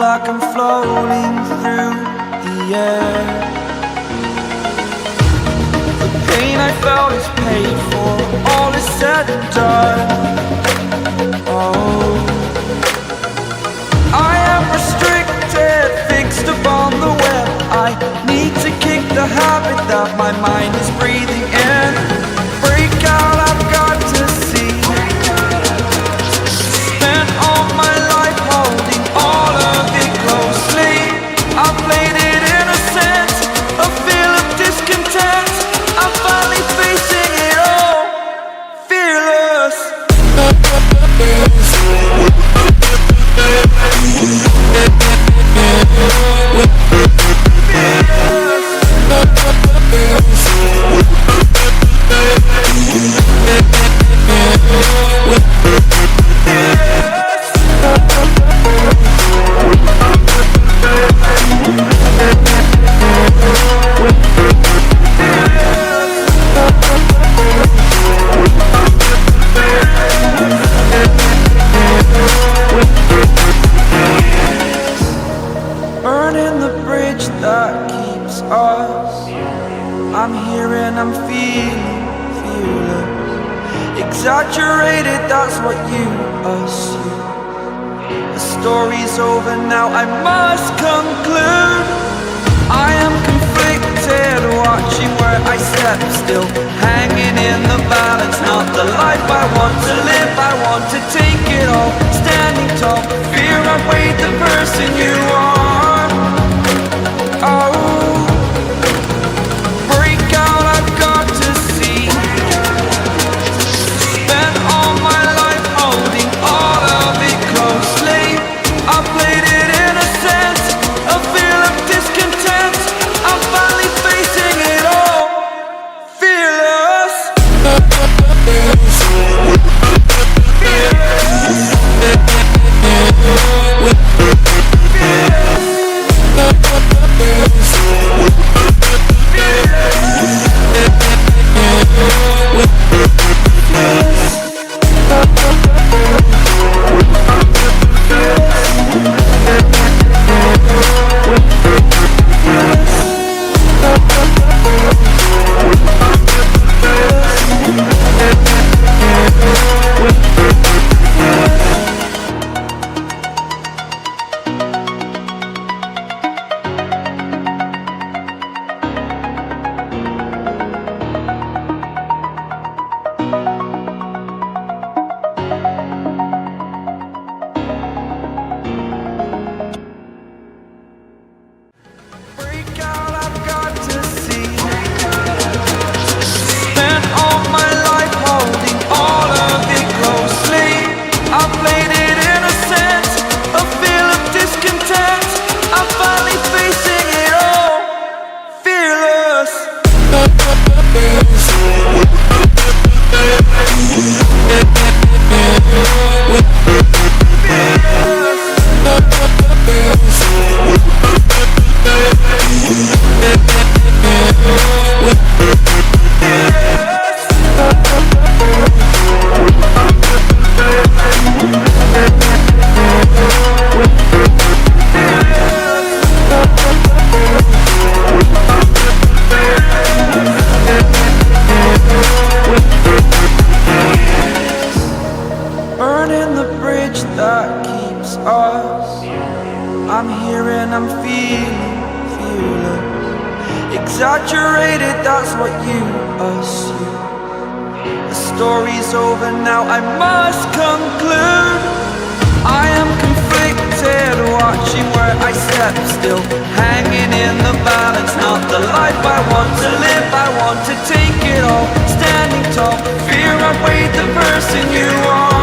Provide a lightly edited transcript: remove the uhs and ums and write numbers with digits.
like I'm floating through the air. The pain I felt is paid for, all is said and done. Oh, I am restricted, fixed upon the web. I need to kick the habit that my mind is breathing in. Break out, I've got to see. Spent all my life holding all of it closely. I played it innocent, a feel of discontent. I'm finally facing it all, fearless. Burning the bridge that keeps us. I'm here and I'm feeling fearless. Exaggerated, that's what you assume. The story's over now, I must conclude. I am conflicted, watching where I step still, hanging in the balance. Not the life I want to live, I want to take it all. Standing tall, fear I weighed the person you are. Oh, break out, I've got to see. Spent all my life holding all of it closely. I played it innocent, a feel of discontent. I'm finally facing it all, fearless. Burning the bridge that keeps us. I'm here and I'm feeling fearless. Exaggerated, that's what you assume. The story's over now, I must conclude. I am conflicted, watching where I step still, hanging in the balance. Not the life I want to live, I want to take it all. Standing tall, fear I weighed the person you are.